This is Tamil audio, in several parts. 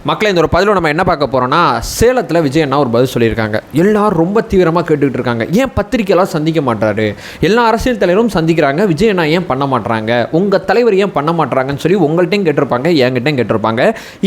மக்களை இந்த ஒரு பதிவில் நம்ம என்ன பார்க்க போகிறோம்னா, சேலத்தில் விஜய் அண்ணா ஒரு பதில் சொல்லியிருக்காங்க. எல்லாரும் ரொம்ப தீவிரமாக கேட்டுக்கிட்டு இருக்காங்க, ஏன் பத்திரிக்கையெல்லாம் சந்திக்க மாட்டாரு, எல்லா அரசியல் தலைவரும் சந்திக்கிறாங்க, விஜய் அண்ணா ஏன் பண்ண மாட்டாங்க, உங்கள் தலைவர் ஏன் பண்ண மாட்டாங்கன்னு சொல்லி உங்கள்கிட்டையும் கேட்டிருப்பாங்க, என்கிட்டையும் கேட்டிருப்பாங்க.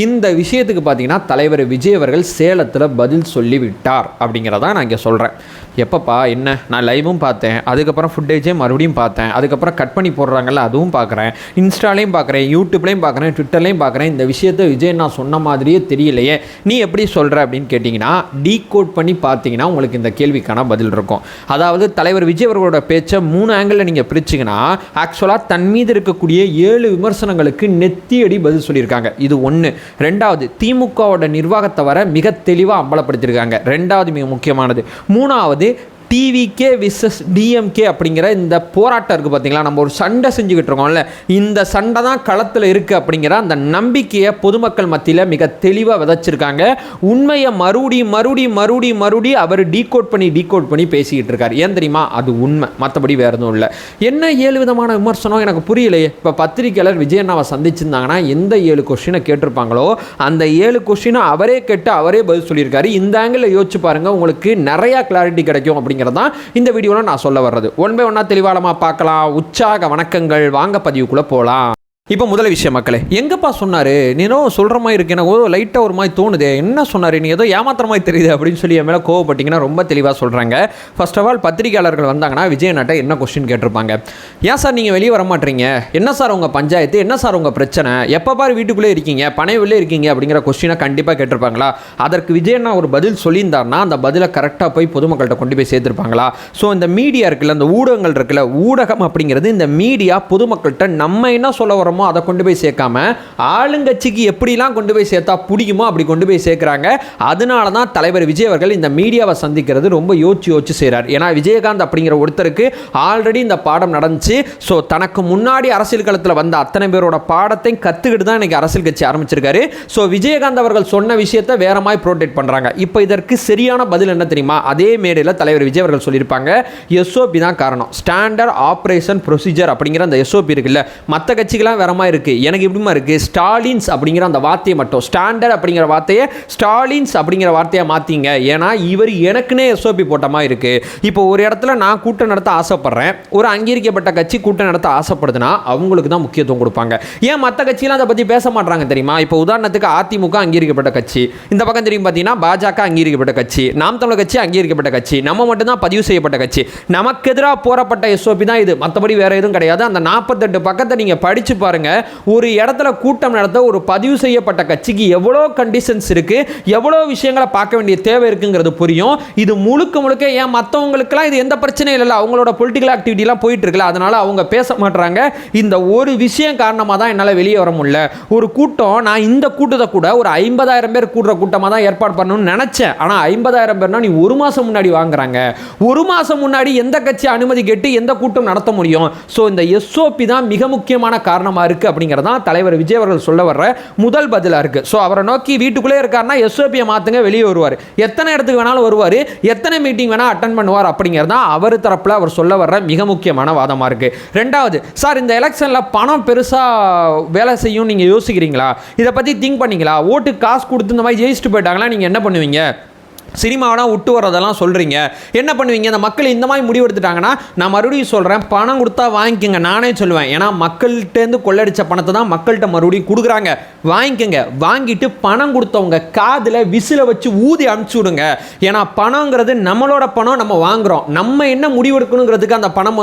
இந்த விஷயத்துக்கு பார்த்தீங்கன்னா தலைவர் விஜய் அவர்கள் சேலத்தில் பதில் சொல்லிவிட்டார் அப்படிங்கிறதான் நான் இங்கே சொல்கிறேன். எப்பப்பா என்ன, நான் லைவும் பார்த்தேன், அதுக்கப்புறம் ஃபுட்டேஜே மறுபடியும் பார்த்தேன், அதுக்கப்புறம் கட் பண்ணி போடுறாங்கல்ல அதுவும் பார்க்குறேன், இன்ஸ்டாலையும் பார்க்குறேன், யூடியூப்லேயும் பார்க்குறேன், ட்விட்டர்லேயும் பார்க்குறேன். இந்த விஷயத்தை விஜய் நான் சொன்ன மாதிரியே தெரியலையே, நீ எப்படி சொல்கிற அப்படின்னு கேட்டிங்கன்னா, டீகோட் பண்ணி பார்த்தீங்கன்னா உங்களுக்கு இந்த கேள்விக்கான பதில் இருக்கும். அதாவது தலைவர் விஜய் அவர்களோட பேச்சை 3 ஆங்கிளில் நீங்கள் பிரிச்சிங்கன்னா, ஆக்சுவலாக தன் மீது இருக்கக்கூடிய 7 விமர்சனங்களுக்கு நெத்தியடி பதில் சொல்லியிருக்காங்க. இது ஒன்று. ரெண்டாவது, திமுகவோட நிர்வாகத்தை வர மிக தெளிவாக அம்பலப்படுத்தியிருக்காங்க. ரெண்டாவது மிக முக்கியமானது. மூணாவது, டிவிகே விசஸ் டிஎம்கே அப்படிங்கிற இந்த போராட்டம் இருக்குது பார்த்தீங்களா, நம்ம ஒரு சண்டை செஞ்சுக்கிட்டு இருக்கோம்ல, இந்த சண்டை தான் களத்தில் இருக்குது அப்படிங்கிற அந்த நம்பிக்கையை பொதுமக்கள் மத்தியில் மிக தெளிவாக விதைச்சிருக்காங்க. உண்மையை மறுபடி அவர் டீகோட் பண்ணி பேசிக்கிட்டு இருக்காரு. ஏன் தெரியுமா, அது உண்மை, மற்றபடி வேறு எதுவும் இல்லை. என்ன 7 விதமான விமர்சனம் எனக்கு புரியலையே. இப்போ பத்திரிகையாளர் விஜய் அண்ணாவை சந்திச்சிருந்தாங்கன்னா எந்த 7 கொஸ்டினை கேட்டிருப்பாங்களோ அந்த 7 கொஸ்டினை அவரே கேட்டு அவரே பதில் சொல்லியிருக்காரு. இந்த ஆங்கிளில் யோசிச்சு பாருங்கள், உங்களுக்கு நிறையா கிளாரிட்டி கிடைக்கும் அப்படிங்கிறதான் இந்த வீடியோவில் நான் சொல்ல வர்றது. ஒன் பை ஒன்னா தெளிவாலமாக பார்க்கலாம். உற்சாக வணக்கங்கள், வாங்க பதிவுக்குள்ளே போகலாம். இப்போ முதல் விஷயம் மக்களே, எங்கப்பா சொன்னார், நீனோ சொல்கிற மாதிரி இருக்கு, எனக்கு லைட்டாக ஒரு மாதிரி தோணுது, என்ன சொன்னார், நீ ஏதோ ஏமாத்துற மாதிரி தெரியுது அப்படின்னு சொல்லி என் மேலே கோவப்பட்டீங்கன்னா ரொம்ப தெளிவாக சொல்கிறாங்க. ஃபர்ஸ்ட் ஆஃப் ஆல் பத்திரிகையாளர்கள் வந்தாங்கன்னா விஜய் அண்ணாட்ட என்ன கொஸ்டின் கேட்டிருப்பாங்க, ஏன் சார் நீங்கள் வெளியே வர மாட்டீங்க, என்ன சார் உங்கள் பஞ்சாயத்து, என்ன சார் உங்கள் பிரச்சனை, எப்போ பாரு வீட்டுக்குள்ளே இருக்கீங்க, பனையுள்ளே இருக்கீங்க அப்படிங்கிற கொஸ்டினை கண்டிப்பாக கேட்டிருப்பாங்களா? அதற்கு விஜய் அண்ணா ஒரு பதில் சொல்லியிருந்தாருன்னா அந்த பதிலை கரெக்டாக போய் பொதுமக்கள்கிட்ட கொண்டு போய் சேர்த்துருப்பாங்களா? ஸோ இந்த மீடியா இருக்குல்ல, இந்த ஊடகங்கள் இருக்குல்ல, ஊடகம் அப்படிங்கிறது இந்த மீடியா பொதுமக்கள்கிட்ட நம்ம என்ன சொல்ல வரோமோ அதை கொண்டு போய் சேர்க்காம ஆளுங்கட்சிக்கு எப்படிலாம் கொண்டு போய் சேர்த்தா பிடிக்குமோ அப்படி கொண்டு போய் சேர்க்குறாங்க. அதனால தான் தலைவர் விஜய் அவர்கள் இந்த மீடியாவை சந்திக்கிறது ரொம்ப யோசிச்சு செய்கிறார். ஏன்னா விஜயகாந்த் அப்படிங்கிற ஒருத்தருக்கு ஆல்ரெடி இந்த பாடம் நடந்துச்சு. ஸோ தனக்கு முன்னாடி அரசியல் களத்தில் வந்த அத்தனை பேரோட பாடத்தை கற்றுக்கிட்டு தான் இன்னைக்கு அரசியல் கட்சி ஆரம்பிச்சிருக்காரு. ஸோ விஜயகாந்த் அவர்கள் சொன்ன விஷயத்தை வேற மாதிரி ப்ரோடெக்ட் பண்ணுறாங்க. இப்போ இதற்கு சரியான பதில் என்ன தெரியுமா? அதே மேடையில் தலைவர் விஜய் அவர்கள் சொல்லியிருப்பாங்க, எஸ்ஓபி தான் காரணம், ஸ்டாண்டர்ட் ஆப்ரேஷன் ப்ரொசீஜர் அப்படிங்கிற அந்த எஸ்ஓபி இருக்குல்ல, மற்ற கட்சிகளாம் வேற மாதிரி இருக்கு, எனக்கு எப்படிமா இருக்கு, ஸ்டாலின்ஸ் அப்படிங்கிற அந்த வார்த்தையை மட்டும், ஸ்டாண்டர்ட் அப்படிங்கிற வார்த்தையை ஸ்டாலின்ஸ் அப்படிங்கிற வார்த்தையை மாற்றிங்க, ஏன்னா இவர் எனக்குன்னே எஸ்ஓபி போட்ட மாதிரி இருக்கு. இப்போ ஒரு இடத்துல நான் கூட்டம் நடத்த ஆசைப்படுறேன், ஒரு அங்கீகரிக்கப்பட்ட கட்சி கூட்டம் நடத்த ஆசைப்படுதுன்னா அவங்களுக்கு தான் முக்கியத்துவம் கொடுப்பாங்க. ஏன் மற்ற கட்சியெல்லாம் அதை பற்றி பேச மாட்டாங்க தெரியுமா? இப்போ உதாரணத்துக்கு அதிமுக அங்கீகரிக்கப்பட்ட கட்சி, இந்த பக்கம் தெரியும் பார்த்தீங்கன்னா பாஜக அங்கீகரிக்கப்பட்ட கட்சி, நாம் தமிழர் கட்சி அங்கீகரிக்கப்பட்ட கட்சி, நம்ம மட்டும்தான் பதிவு செய்யப்பட்ட கட்சி, நமக்கு எதிராக போறப்பட்ட எஸ்ஓபி தான் இது, மற்றபடி வேற எதுவும் கிடையாது. அந்த 48 பக்கத்தை நீங்க படிச்சு பாருங்க. ஒரு இடத்துல கூட்டம் நடத்த ஒரு பதிவு செய்யப்பட்ட கட்சிக்கு எவ்வளோ கண்டிஷன்ஸ் இருக்கு, எவ்வளோ விஷயங்களை பார்க்க வேண்டிய தேவை இருக்குங்கிறது புரியும். இது முழுக்க ஏன் மற்றவங்களுக்குலாம் இது எந்த பிரச்சனையும் இல்லை, அவங்களோட பொலிட்டிக்கல் ஆக்டிவிட்டிலாம் போயிட்டு இருக்குல்ல, அதனால அவங்க பேச மாட்டாங்க. இந்த ஒரு விஷயம் காரணமாக தான் என்னால் வெளியே வர முடியல. ஒரு கூட்டம், நான் இந்த கூட்டத்தை கூட ஒரு 50,000 பேர் கூடுற கூட்டமாக தான் ஏற்பாடு பண்ணணும்னு நினைச்சேன். ஆனால் 50,000 பேர்னா நீ ஒரு மாதம் முன்னாடி வாங்குறாங்க. ஒரு மாதம் முன்னாடி எந்த கட்சி அனுமதி கேட்டு எந்த கூட்டம் நடத்த முடியும்? ஸோ இந்த எஸ்ஓபி தான் மிக முக்கியமான காரணமாக இருக்கு அப்படிங்கிறதான் தலைவர் விஜய் அவர்கள் சொல்ல வர்ற முதல் பதிலாக இருக்கு. ஸோ அவரை நோக்கி வீட்டுக்குள்ளே இருக்காருன்னா எஸ்ஓபியை மாற்றுங்க, வெளியே வருவார், எத்தனை இடத்துக்கு வேணாலும் வருவார், எத்தனை மீட்டிங் வேணால் அட்டன் பண்ணுவார் அப்படிங்கிறது தான் அவர் தரப்பில் அவர் சொல்ல வர்ற மிக முக்கியமான வாதமாக இருக்கு. ரெண்டாவது, சார் இந்த எலெக்ஷனில் பணம் பெருசாக வேலை செய்யும் நீங்கள் யோசிக்கிறீங்களா? இதை பற்றி திங்க் பண்ணீங்களா? ஓட்டு காசு கொடுத்து இந்த மாதிரி ஜெயிச்சுட்டு போயிட்டாங்களா, நீங்கள் என்ன பண்ணுவீங்க? சினிமாவெலாம் விட்டு வரதெல்லாம் சொல்கிறீங்க, என்ன பண்ணுவீங்க? அந்த மக்கள் இந்த மாதிரி முடிவெடுத்துட்டாங்கன்னா, நான் மறுபடியும் சொல்கிறேன், பணம் கொடுத்தா வாங்கிக்கோங்க, நானே சொல்லுவேன். ஏன்னா மக்கள்கிட்டேருந்து கொள்ளடிச்ச பணத்தை தான் மக்கள்கிட்ட மறுபடியும் கொடுக்குறாங்க, வாங்கிக்கோங்க. வாங்கிட்டு பணம் கொடுத்தவங்க காதில் விசில வச்சு ஊதி அனுப்பிச்சி விடுங்க. ஏன்னா பணங்கிறது நம்மளோட பணம், நம்ம வாங்குகிறோம், நம்ம என்ன முடிவெடுக்கணுங்கிறதுக்கு அந்த பணம்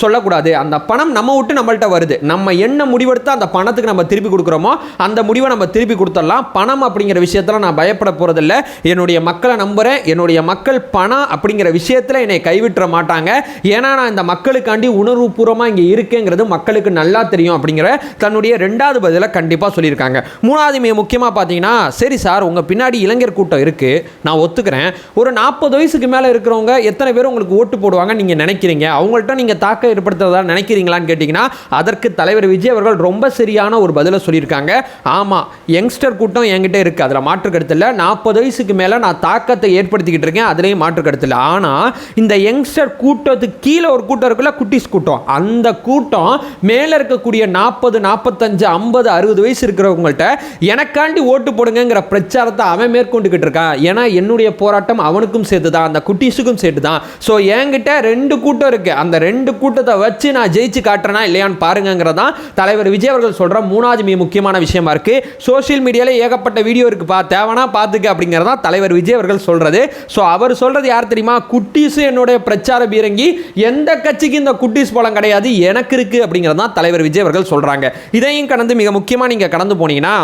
சொல்லக்கூடாது. அந்த பணம் நம்ம விட்டு நம்மள்கிட்ட வருது, நம்ம என்ன முடிவெடுத்து அந்த பணத்துக்கு நம்ம திருப்பி கொடுக்குறோமோ அந்த முடிவை நம்ம திருப்பி கொடுத்துடலாம். பணம் அப்படிங்கிற விஷயத்தில் நான் பயப்பட போகிறதில்ல. என்னுடைய மக்களை நம்புறேன், என்னுடைய மக்கள் பணம் அப்படிங்கிற விஷயத்தில் என்னை கைவிட்டுற மாட்டாங்க. ஏன்னா நான் இந்த மக்களுக்காண்டி உணர்வுபூர்வமாக இங்கே இருக்கேங்கிறது மக்களுக்கு நல்லா தெரியும் அப்படிங்கிற தன்னுடைய 2வது பதிலை கண்டிப்பாக சொல்லியிருக்காங்க. 3வது மிக முக்கியமாக பார்த்தீங்கன்னா, சரி சார் உங்கள் பின்னாடி இளைஞர் கூட்டம் இருக்குது, நான் ஒத்துக்கிறேன். ஒரு 40 வயசுக்கு மேலே இருக்கிறவங்க எத்தனை பேர் உங்களுக்கு ஓட்டு போடுவாங்க நீங்கள் நினைக்கிறீங்க? அவங்கள்ட்ட நீங்கள் தாக்கம் ஏற்படுத்துறதா நினைக்கிறீங்களான்னு கேட்டிங்கன்னா, அதற்கு தலைவர் விஜய் அவர்கள் ரொம்ப சரியான ஒரு பதிலை சொல்லியிருக்காங்க. ஆமாம், யங்ஸ்டர் கூட்டம் என்கிட்ட இருக்குது, அதில் மாற்று கருத்து இல்லை. 40 வயசுக்கு மேலே நான் தாக்க தாக்கத்தை ஏற்படுத்திக்கிட்டு இருக்கேன், அதுலேயும் மாற்று கருத்து இல்லை. ஆனால் இந்த யங்ஸ்டர் கூட்டத்துக்கு கீழே ஒரு கூட்டம் இருக்குல்ல, குட்டிஸ் கூட்டம், அந்த கூட்டம் மேலே இருக்கக்கூடிய 40, 45, 50, 60 வயசு இருக்கிறவங்கள்ட்ட எனக்காண்டி ஓட்டு போடுங்கிற பிரச்சாரத்தை அவன் மேற்கொண்டுகிட்டு இருக்கான். ஏன்னா என்னுடைய போராட்டம் அவனுக்கும் சேர்த்து தான், அந்த குட்டீஸுக்கும் சேர்த்து தான். ஸோ என்கிட்ட 2 கூட்டம் இருக்கு, அந்த 2 கூட்டத்தை வச்சு நான் ஜெயிச்சு காட்டுறேனா இல்லையான்னு பாருங்கிறதான் தலைவர் விஜய் அவர்கள் சொல்ற 3வது மிக முக்கியமான விஷயமா இருக்கு. சோசியல் மீடியால ஏகப்பட்ட வீடியோ இருக்குப்பா, தேவனா பார்த்துக்க அப்படிங்கிறதா தலைவர் விஜய் அவர்கள் சொல்றது. ஸோ அவர் சொல்றது யார் தெரியுமா? குட்டீஸ் என்னுடைய பிரச்சார பீரங்கி, எந்த கட்சிக்கு இந்த குட்டீஸ் போலம் கிடையாது, எனக்கு இருக்கு அப்படிங்கிறதான் தலைவர் விஜய் அவர்கள் சொல்றாங்க. இதையும் கடந்து மிக முக்கியமாக நீங்க கடந்து போனீங்கன்னா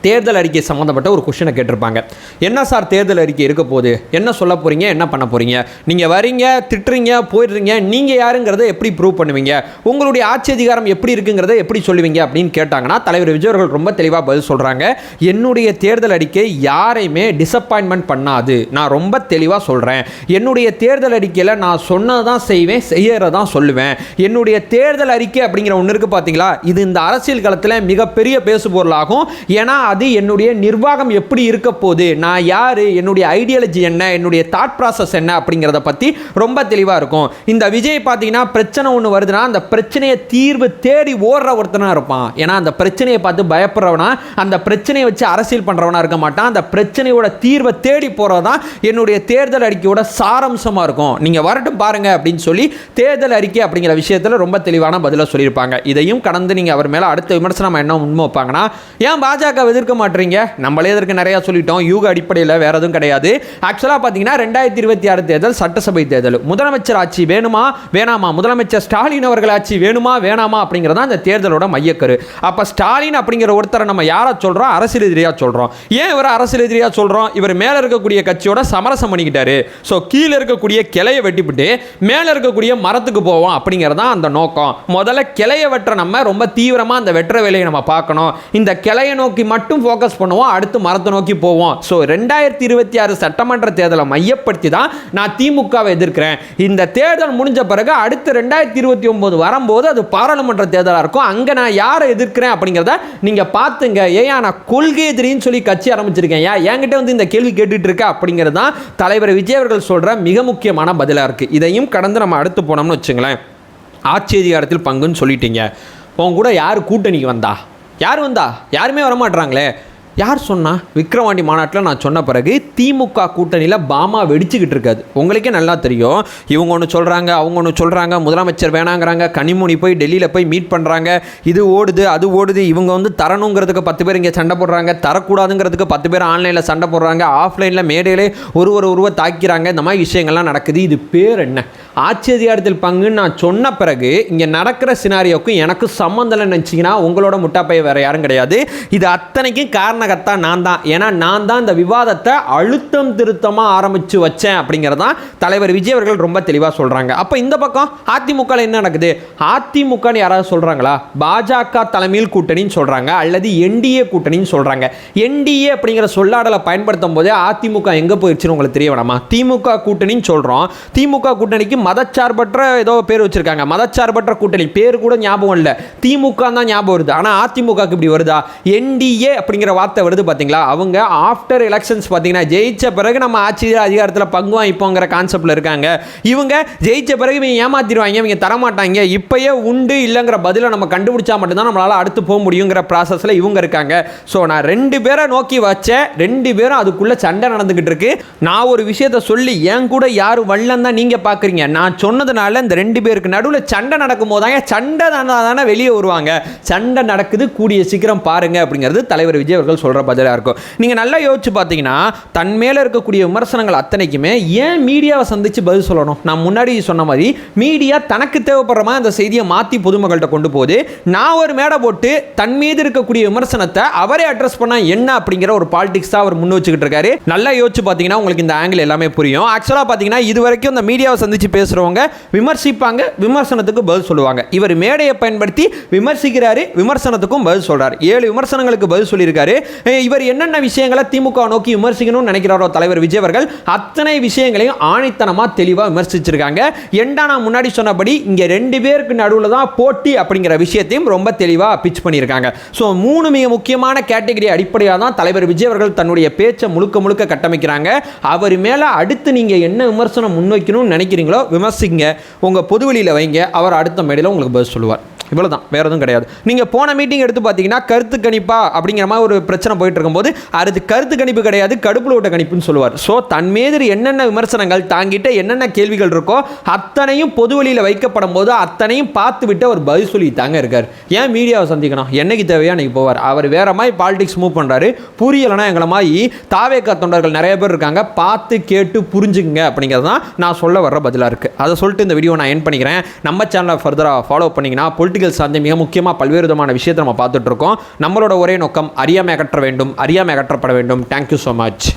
தேர்தல் அறிக்கை சம்மந்தப்பட்ட ஒரு கொஸ்டினை கேட்டிருப்பாங்க. என்ன சார் தேர்தல் அறிக்கை இருக்க போது, என்ன சொல்ல போகிறீங்க, என்ன பண்ண போகிறீங்க, நீங்கள் வரீங்க, திட்டுறீங்க, போயிடுறீங்க, நீங்கள் யாருங்கிறத எப்படி ப்ரூவ் பண்ணுவீங்க, உங்களுடைய ஆட்சி அதிகாரம் எப்படி இருக்குங்கிறத எப்படி சொல்லுவீங்க அப்படின்னு கேட்டாங்கன்னா தலைவர் விஜய் அவர்கள் ரொம்ப தெளிவாக பதில் சொல்கிறாங்க. என்னுடைய தேர்தல் அறிக்கை யாரையுமே டிசப்பாயின்மெண்ட் பண்ணாது, நான் ரொம்ப தெளிவாக சொல்கிறேன். என்னுடைய தேர்தல் அறிக்கையில் நான் சொன்னதான் செய்வேன், செய்யறதான் சொல்லுவேன். என்னுடைய தேர்தல் அறிக்கை அப்படிங்கிற ஒன்று இருக்குது பார்த்தீங்களா, இது இந்த அரசியல் களத்தில் மிகப்பெரிய பேசுபொருளாகும். ஏன்னா அது என்னுடைய நிர்வாகம் எப்படி இருக்க போகுது, நான் யாரு, என்னுடைய ஐடியாலஜி என்ன, என்னுடைய தாட் ப்ராசஸ் என்ன அப்படிங்கிறத பற்றி ரொம்ப தெளிவாக இருக்கும். இந்த விஜய் பார்த்தீங்கன்னா பிரச்சனை ஒன்று வருதுன்னா அந்த பிரச்சனையை தீர்வு தேடி ஓடுற ஒருத்தனாக இருப்பான். ஏன்னா அந்த பிரச்சனையை பார்த்து பயப்படுறவனா, அந்த பிரச்சனையை வச்சு அரசியல் பண்ணுறவனா இருக்க மாட்டான். அந்த பிரச்சனையோட தீர்வை தேடி போகிறதான் என்னுடைய தேர்தல் அறிக்கையோட சாரம்சமாக இருக்கும். நீங்கள் வரட்டும் பாருங்க அப்படின்னு சொல்லி தேர்தல் அறிக்கை அப்படிங்கிற விஷயத்தில் ரொம்ப தெளிவான பதிலாக சொல்லியிருப்பாங்க. இதையும் கடந்து நீங்கள் அவர் மேலே அடுத்த விமர்சனம் என்ன முன்ம வைப்பாங்கன்னா, ஏன் பாஜக எதிர்க்க மாட்டீங்க, நம்மளே இதற்கு நிறைய சொல்லிட்டோம், யூக அடிப்படையில் வேற எதுவும் கிடையாது. ஆக்சுவலாக பார்த்தீங்கன்னா 2026 தேர்தல் சட்டசபை தேர்தல், முதலமைச்சர் ஆட்சி வேணுமா வேணாமா, முதலமைச்சர் ஸ்டாலின் அவர்கள் ஆட்சி வேணுமா வேணாமா அப்படிங்கிறதா இந்த தேர்தலோட மையக்கரு. அப்போ ஸ்டாலின் அப்படிங்கிற ஒருத்தரை நம்ம யாரை சொல்கிறோம், அரசியல் எதிரியாக சொல்கிறோம். ஏன் இவர் அரசியல் எதிரியாக சொல்கிறோம், இவர் மேலே இருக்கக்கூடிய கட்சியோட சமரசம் பண்ணிக்கிட்டாரு. ஸோ கீழே இருக்கக்கூடிய கிளையை வெட்டிவிட்டு மேலே இருக்கக்கூடிய மரத்துக்கு போவோம் அப்படிங்கிறதான் அந்த நோக்கம். முதல்ல கிளையை வெட்டுற நம்ம ரொம்ப தீவிரமாக அந்த வெட்டுற வேலையை நம்ம பார்க்கணும். இந்த கிளையை நோக்கி மட்டும் ஃபோக்கஸ் பண்ணுவோம், அடுத்து மரத்தை நோக்கி போவோம். ஸோ 2026 சட்டமன்ற தேர்தலை மையப்படுத்தி தான் நான் திமுகவை எதிர்க்கிறேன். இந்த தேர்தல் முடிஞ்ச பிறகு அடுத்து 2029 வரும்போது அது பாராளுமன்ற தேர்தலாக இருக்கும். அங்கே நான் யாரை எதிர்க்கிறேன் அப்படிங்கிறத நீங்கள் பார்த்துங்க. ஏன் நான் கொள்கை எதிரின்னு சொல்லி கட்சி ஆரம்பிச்சிருக்கேன், என்கிட்ட வந்து இந்த கேள்வி கேட்டுட்டு இருக்க அப்படிங்கிறது தான் தலைவர் விஜய் அவர்கள் சொல்கிற மிக முக்கியமான பதிலாக இருக்குது. இதையும் கடந்து நம்ம அடுத்து போனோம்னு வச்சுங்களேன். ஆட்சி அதிகாரத்தில் பங்குன்னு சொல்லிட்டீங்க, உங்க கூட யார் கூட்டணிக்கு வந்தா, யார் வந்தா, யாருமே வரமாட்டாங்களே. யார் சொன்னா? விக்ரவாண்டி மாநாட்டில் நான் சொன்ன பிறகு திமுக கூட்டணியில் பாமா வெடிச்சுக்கிட்டு இருக்காது. உங்களுக்கே நல்லா தெரியும். இவங்க ஒன்று சொல்கிறாங்க, அவங்க ஒன்று சொல்கிறாங்க, முதலமைச்சர் வேணாங்கிறாங்க, கனிமொழி போய் டெல்லியில் போய் மீட் பண்ணுறாங்க, இது ஓடுது அது ஓடுது. இவங்க வந்து தரணுங்கிறதுக்கு 10 பேர் இங்கே சண்டை போடுறாங்க, தரக்கூடாதுங்கிறதுக்கு 10 பேர் ஆன்லைனில் சண்டை போடுறாங்க, ஆஃப்லைனில் மேடையிலே ஒருவர் தாக்கிறாங்க. இந்த மாதிரி விஷயங்கள்லாம் நடக்குது. இது பேர் என்ன? ஆட்சி அதிகாரத்தில் பங்குன்னு நான் சொன்ன பிறகு இங்கே நடக்கிற சினாரியோக்கும் எனக்கு சம்மந்தம் நினச்சிங்கன்னா உங்களோட முட்டாப்பைய வேறு யாரும் கிடையாது. இது அத்தனைக்கும் காரணகர்த்தா நான் தான். ஏன்னா நான் தான் இந்த விவாதத்தை அழுத்தம் திருத்தமாக ஆரம்பித்து வச்சேன் அப்படிங்கிறதான் தலைவர் விஜய் அவர்கள் ரொம்ப தெளிவாக சொல்கிறாங்க. அப்போ இந்த பக்கம் அதிமுகவில் என்ன நடக்குது? அதிமுகன்னு யாராவது சொல்கிறாங்களா? பாஜக தலைமையில் கூட்டணின்னு சொல்கிறாங்க, அல்லது என்டிஏ கூட்டணின்னு சொல்கிறாங்க. என்டிஏ அப்படிங்கிற சொல்லாடலை பயன்படுத்தும் போதே அதிமுக எங்கே போயிடுச்சுன்னு உங்களுக்கு தெரிய வேணாமா? திமுக கூட்டணின்னு சொல்கிறோம். திமுக கூட்டணிக்கு மதச்சார்பற்ற ஏதோ பேர் வச்சிருக்காங்க. மதச்சார்பற்ற கூட்டணி பேர் கூட ஞாபகம் இல்லை, திமுக தான் ஞாபகம் வருது. ஆனால் அதிமுகக்கு இப்படி வருதா? என்டிஏ அப்படிங்கிற வார்த்தை வருது பார்த்தீங்களா? அவங்க ஆஃப்டர் எலெக்ஷன்ஸ் பார்த்தீங்கன்னா ஜெயிச்ச பிறகு நம்ம ஆட்சி அதிகாரத்தில் பங்கு வாங்கிப்போங்கிற கான்செப்டில் இருக்காங்க. இவங்க ஜெயிச்ச பிறகு இவங்க ஏமாத்திடுவாங்க, இவங்க தரமாட்டாங்க, இப்பயே உண்டு இல்லைங்கிற பதிலை நம்ம கண்டுபிடிச்சா மட்டும்தான் நம்மளால் அடுத்து போக முடியுங்கிற ப்ராசஸில் இவங்க இருக்காங்க. ஸோ நான் 2 பேரை நோக்கி வச்சேன், 2 பேரும் அதுக்குள்ளே சண்டை நடந்துக்கிட்டு இருக்கு. நான் ஒரு விஷயத்தை சொல்லி என் கூட யார் வள்ளம் தான் நீங்கள் பார்க்குறீங்க. நான் சொன்னதுனால இந்த 2 பேருக்கு நடுவில் சண்டை நடக்கும் போதாங்க, சண்டை தானே வெளியே வருவாங்க. சண்டை நடக்குது, கூடிய சீக்கிரம் பாருங்க அப்படிங்கிறது தலைவர் விஜய் அவர்கள் சொல்கிற பதிலாக இருக்கும். நீங்கள் நல்லா யோசிச்சு பார்த்தீங்கன்னா தன் மேலே இருக்கக்கூடிய விமர்சனங்கள் அத்தனைக்குமே ஏன் மீடியாவை சந்தித்து பதில் சொல்லணும்? நான் முன்னாடி சொன்ன மாதிரி மீடியா தனக்கு தேவைப்படுற மாதிரி அந்த செய்தியை மாற்றி பொதுமக்கள்கிட்ட கொண்டு போகுது. நான் ஒரு மேடை போட்டு தன் மீது இருக்கக்கூடிய விமர்சனத்தை அவரே அட்ரஸ் பண்ணால் என்ன அப்படிங்கிற ஒரு பாலிடிக்ஸ் தான் அவர் முன் வச்சுக்கிட்டு இருக்காரு. நல்லா யோசிச்சு பார்த்தீங்கன்னா உங்களுக்கு இந்த ஆங்கிள் எல்லாமே புரியும். ஆக்சுவலாக பார்த்தீங்கன்னா இது வரைக்கும் இந்த மீடியாவை சந்தித்து பேசுகிறவங்க விமர்சிப்பாங்க, விமர்சனத்துக்கு பதில் சொல்லுவாங்க. இவர் மேடையை பயன்படுத்தி விமர்சிக்கிறாரு, விமர்சனத்துக்கும் பதில் சொல்கிறார். 7 விமர்சனங்களுக்கு பதில் சொல்லியிருக்காரு. இவர் என்னென்ன விஷயங்களை திமுக நோக்கி விமர்சிக்கணும்னு நினைக்கிறாரோ தலைவர் விஜய் அவர்கள் அத்தனை விஷயங்களையும் ஆணித்தனமாக தெளிவாக விமர்சிச்சிருக்காங்க. ஏண்டா நான் முன்னாடி சொன்னபடி இங்கே 2 பேருக்கு நடுவில் தான் போட்டி அப்படிங்கிற விஷயத்தையும் ரொம்ப தெளிவாக பிச் பண்ணியிருக்காங்க. ஸோ 3 மிக முக்கியமான கேட்டகரி அடிப்படையாக தான் தலைவர் விஜய் அவர்கள் தன்னுடைய பேச்சை முழுக்க கட்டமைக்கிறாங்க. அவர் மேலே அடுத்து நீங்கள் என்ன விமர்சனம் முன்வைக்கணும்னு நினைக்கிறீங்களோ விமர்சிங்க, உங்கள் பொதுவெளியில் வைங்க, அவர் அடுத்த மேடையில் உங்களுக்கு பதில் சொல்லுவார். இவ்வளோதான், வேறு எதுவும் கிடையாது. நீங்கள் போன மீட்டிங் எடுத்து பார்த்தீங்கன்னா கருத்து கணிப்பா அப்படிங்கிற மாதிரி ஒரு பிரச்சனை போயிட்டு இருக்கும்போது அது கருத்து கணிப்பு கிடையாது, கடுப்புல ஓட்ட கணிப்புன்னு சொல்லுவார். ஸோ தன் மீது என்னென்ன விமர்சனங்கள் தாங்கிட்ட என்னென்ன கேள்விகள் இருக்கோ அத்தனையும் பொதுவெளியில் வைக்கப்படும் போது அத்தனையும் பார்த்து விட்டு அவர் பதில் சொல்லி தாங்க இருக்கார். ஏன் மீடியாவை சந்திக்கணும்? என்னைக்கு தேவையா அன்னைக்கு போவார். அவர் வேற மாதிரி பாலிடிக்ஸ் மூவ் பண்ணுறாரு. புரியலைன்னா எங்களை மாதிரி தாவேகா தொண்டர்கள் நிறைய பேர் இருக்காங்க, பார்த்து கேட்டு புரிஞ்சுங்க அப்படிங்கிறது தான் நான் சொல்ல வர்ற பதிலாக இருக்குது. அதை சொல்லிட்டு இந்த வீடியோ நான் என் பண்ணிக்கிறேன். நம்ம சேனலை ஃபர்தராக ஃபாலோ பண்ணிங்கன்னா சார்ந்த மிக முக்கியமாக பல்வேறு விதமான விஷயத்தை நம்ம பார்த்துட்டு இருக்கோம். நம்மளோட ஒரே நோக்கம் அறியாமை அகற்ற வேண்டும், அறியாமை அகற்றப்பட வேண்டும். Thank you so much.